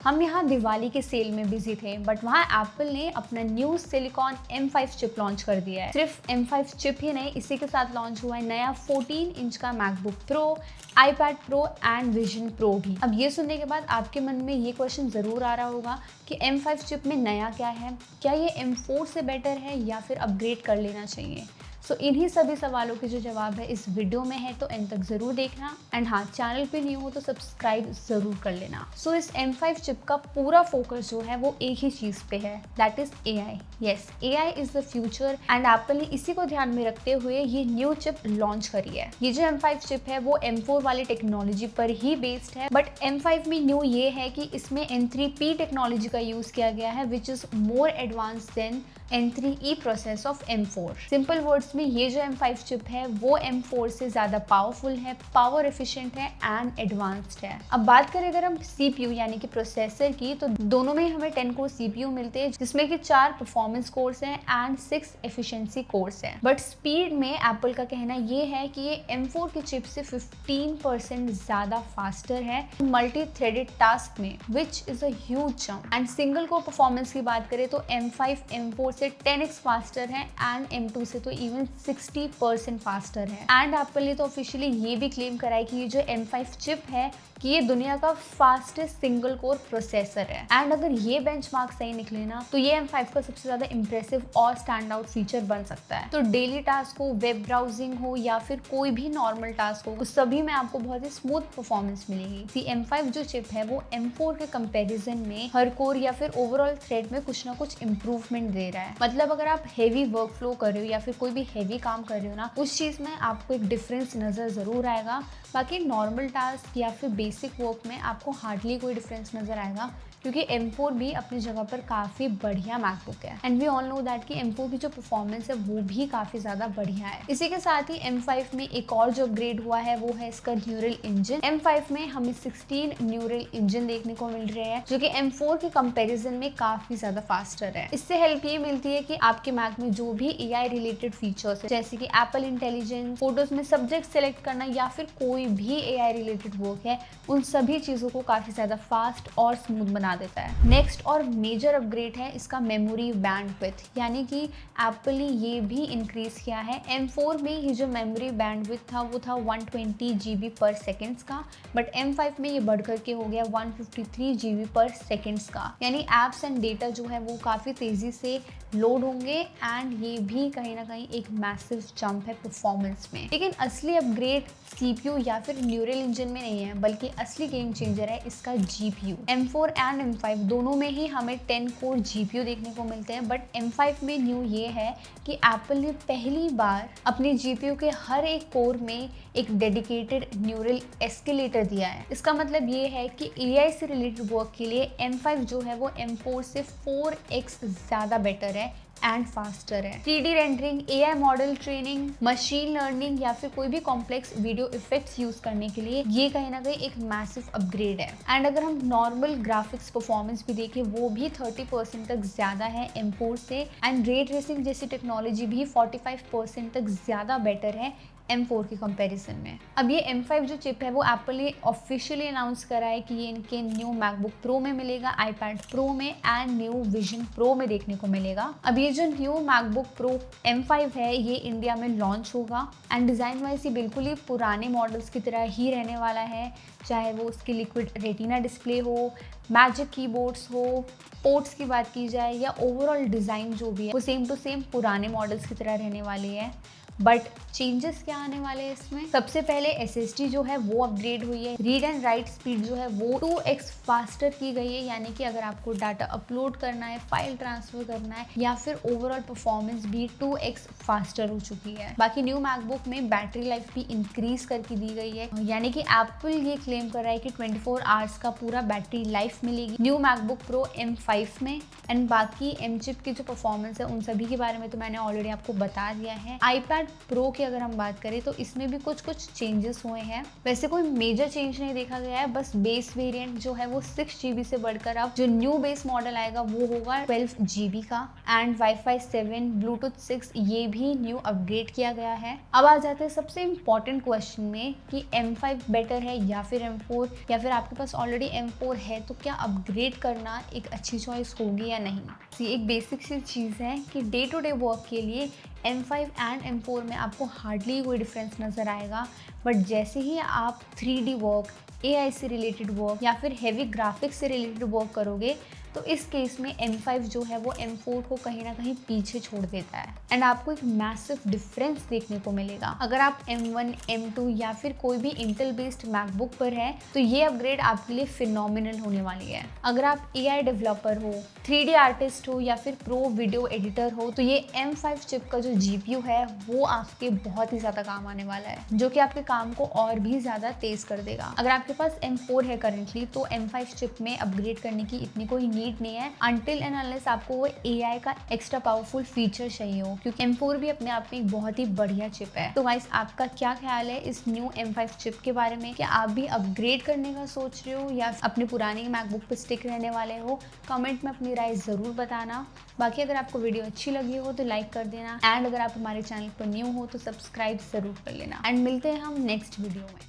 हम यहाँ दिवाली के सेल में बिजी थे, बट वहाँ एप्पल ने अपना new silicon M5 chip launch कर दिया है। सिर्फ M5 चिप ही नहीं, इसी के साथ लॉन्च हुआ है नया 14 इंच का MacBook pro, iPad pro and vision pro भी। अब ये सुनने के बाद आपके मन में ये क्वेश्चन जरूर आ रहा होगा कि M5 चिप में नया क्या है, क्या ये M4 से बेटर है या फिर अपग्रेड कर लेना चाहिए। सो इन्हीं सभी सवालों के जो जवाब है इस वीडियो में है, तो एंड तक जरूर देखना। एंड हाँ, चैनल पे न्यू हो तो सब्सक्राइब जरूर कर लेना। सो इस M5 चिप का पूरा फोकस जो है वो एक ही चीज पे है, that is AI। Yes, AI is the future and Apple ने इसी को ध्यान में रखते हुए ये न्यू चिप लॉन्च करी है। ये जो M5 चिप है वो M4 वाली टेक्नोलॉजी पर ही बेस्ड है, बट M5 में न्यू ये है कि इसमें N3P टेक्नोलॉजी का यूज किया गया है, which is more advance than N3E process of M4। Simple words में ये जो M5 चिप है वो M4 से ज्यादा पावरफुल है, पावर एफिशिएंट है एंड एडवांस्ड है। अब बात करें अगर हम CPU यानी कि प्रोसेसर की, तो दोनों में हमें 10 कोर CPU मिलते हैं, जिसमें कि 4 परफॉर्मेंस कोर्स हैं एंड 6 एफिशिएंसी कोर्स हैं। बट स्पीड में एप्पल का कहना ये है कि ये M4 की चिप से 15% ज्यादा फास्टर है मल्टी थ्रेडेड टास्क में, which is a huge jump. And single core performance की बात करें तो M5 M4 से 10x फास्टर है एंड M2 से तो इवन 60% फास्टर है। एंड एप्पल ने तो ऑफिशियली ये भी क्लेम करा है कि ये जो M5 चिप है कि ये दुनिया का फास्टेस्ट सिंगल कोर प्रोसेसर है। एंड अगर ये बेंचमार्क सही निकले ना, तो ये M5 का सबसे ज्यादा इंप्रेसिव और स्टैंड आउट फीचर बन सकता है। तो डेली टास्क हो, वेब ब्राउजिंग हो या फिर कोई भी नॉर्मल टास्क हो, उस सभी में आपको बहुत ही स्मूथ परफॉर्मेंस मिलेगी। M5 जो चिप है वो M4 के कंपेरिजन में हर कोर या फिर ओवरऑल थ्रेड में कुछ ना कुछ इंप्रूवमेंट दे रहा है। मतलब अगर आप हेवी वर्क फ्लो कर रहे हो या फिर कोई भी हेवी काम कर रहे हो ना, उस चीज में आपको एक डिफरेंस नजर जरूर आएगा। बाकी नॉर्मल टास्क या फिर बेसिक वर्क में आपको हार्डली कोई डिफरेंस नजर आएगा, क्योंकि M4 भी अपनी जगह पर काफी बढ़िया मैकबुक है। And we all know that कि M4 की जो परफॉर्मेंस है वो भी काफी ज्यादा बढ़िया है। इसी के साथ ही M5 में एक और जो अपग्रेड हुआ है वो है इसका न्यूरल इंजन। M5 में हमें 16 न्यूरल इंजन देखने को मिल रहे हैं, जो कि M4 के कंपैरिजन में काफी ज्यादा फास्टर है। इससे हेल्प ये मिलती है कि आपके मैक में जो भी AI रिलेटेड फीचर्स है, जैसे कि एप्पल इंटेलिजेंस, फोटोज में सब्जेक्ट सेलेक्ट करना या फिर कोई भी AI रिलेटेड वर्क है, उन सभी चीजों को काफी ज्यादा फास्ट और स्मूथ बना देता है। नेक्स्ट और मेजर अपग्रेड है इसका मेमोरी बैंडविड्थ, यानी कि एप्पल ने ये भी इंक्रीज किया है। M4 में ये जो मेमोरी बैंडविड्थ था वो था 120 GB पर सेकेंड्स का, बट M5 में ये बढ़कर के हो गया 153 GB पर सेकेंड्स का। यानी एप्स एंड डेटा जो है वो काफी तेजी से लोड होंगे एंड ये भी कहीं ना कहीं एक मैसिव जंप है परफॉर्मेंस में। लेकिन असली अपग्रेड CPU या फिर न्यूरल इंजन में नहीं है, बल्कि असली गेम चेंजर है इसका GPU। M4 एंड M5 दोनों में ही हमें 10 कोर GPU देखने को मिलते हैं, बट M5 में न्यू ये है कि एप्पल ने पहली बार अपने GPU के हर एक कोर में एक डेडिकेटेड न्यूरल एस्केलेटर दिया है। इसका मतलब ये है कि AI से रिलेटेड वर्क के लिए M5 जो है वो M4 से 4x ज्यादा बेटर है एंड फास्टर है। 3D rendering, AI model training, machine learning या फिर कोई भी कॉम्प्लेक्स वीडियो इफेक्ट्स यूज करने के लिए ये कहीं ना कहीं एक मैसिव अपग्रेड है। एंड अगर हम नॉर्मल ग्राफिक्स परफॉर्मेंस भी देखें, वो भी 30% तक ज्यादा है M4 से। एंड रे ट्रेसिंग जैसी टेक्नोलॉजी भी 45% तक ज्यादा बेटर है M4 के कंपैरिजन में। अब ये M5 जो चिप है वो एप्पल ने ऑफिशियली अनाउंस करा है कि ये इनके न्यू मैकबुक प्रो में मिलेगा, iPad प्रो में एंड न्यू विजन प्रो में देखने को मिलेगा। अब ये जो न्यू मैकबुक प्रो M5 है ये इंडिया में लॉन्च होगा एंड डिजाइन वाइज ये बिल्कुल ही पुराने मॉडल्स की तरह ही रहने वाला है, चाहे वो उसकी लिक्विड रेटिना डिस्प्ले हो, मैजिक कीबोर्ड्स हो, पोर्ट्स की बात की जाए या ओवरऑल डिजाइन जो भी है वो सेम टू सेम पुराने मॉडल्स की तरह रहने वाली है। बट चेंजेस क्या आने वाले हैं इसमें? सबसे पहले SSD जो है वो अपग्रेड हुई है। रीड एंड राइट स्पीड जो है वो 2x फास्टर की गई है, यानी कि अगर आपको डाटा अपलोड करना है, फाइल ट्रांसफर करना है या फिर ओवरऑल परफॉर्मेंस भी 2x फास्टर हो चुकी है। बाकी न्यू मैकबुक में बैटरी लाइफ भी इंक्रीज करके दी गई है, यानी कि एप्पल ये क्लेम कर रहा है कि 24 आवर्स का पूरा बैटरी लाइफ मिलेगी न्यू मैकबुक प्रो M5 में। एंड बाकी M चिप की जो परफॉर्मेंस है उन सभी के बारे में तो मैंने ऑलरेडी आपको बता दिया है। iPad प्रो की अगर हम बात करें तो इसमें भी कुछ चेंजेस हुए हैं। वैसे कोई मेजर चेंज नहीं देखा गया है, बस बेस वेरिएंट जो है वो 6 GB से बढ़कर अब जो न्यू बेस मॉडल आएगा वो होगा 12 GB का। एंड वाईफाई 7, ब्लूटूथ 6 ये भी न्यू अपग्रेड किया गया है। अब आ जाते हैं सबसे इम्पोर्टेंट क्वेश्चन में कि M5 बेटर है या फिर M4, या फिर आपके पास ऑलरेडी M4 है तो क्या अपग्रेड करना एक अच्छी चॉइस होगी या नहीं। ये एक बेसिक सी चीज़ है कि डे टू डे वर्क के लिए M5 एंड M4 में आपको हार्डली कोई डिफरेंस नज़र आएगा, बट जैसे ही आप 3D वर्क, AI से रिलेटेड वर्क या फिर हैवी ग्राफिक्स से रिलेटेड वर्क करोगे तो इस केस में M5 जो है वो M4 को कहीं ना कहीं पीछे छोड़ देता है एंड आपको एक मैसिव डिफरेंस देखने को मिलेगा। अगर आप M1, M2 या फिर कोई भी इंटेल बेस्ड मैकबुक पर है तो ये अपग्रेड आपके लिए फिनोमिनल होने वाली है। अगर आप AI डेवलपर हो, 3D आर्टिस्ट हो या फिर प्रो वीडियो एडिटर हो तो ये M5 चिप का जो GPU है वो आपके बहुत ही ज़्यादा काम आने वाला है, जो कि आपके काम को और भी ज़्यादा तेज कर देगा। अगर आपके पास M4 है करेंटली तो M5 चिप में अपग्रेड करने की इतनी कोई नीड नहीं है अनटिल एंड अनलेस आपको वो AI का एक्स्ट्रा पावरफुल फीचर चाहिए हो, क्योंकि M4 भी अपने आप में एक बहुत ही बढ़िया चिप है। तो गाइस आपका क्या ख्याल है इस न्यू M5 चिप के बारे में? क्या आप भी अपग्रेड करने का सोच रहे हो या अपने पुराने मैकबुक पे स्टिक रहने वाले हो? कमेंट में अपनी राय ज़रूर बताना। बाकी अगर आपको वीडियो अच्छी लगी हो तो लाइक कर देना एंड अगर आप हमारे चैनल पर न्यू हो तो सब्सक्राइब ज़रूर कर लेना एंड मिलते हैं हम नेक्स्ट वीडियो में।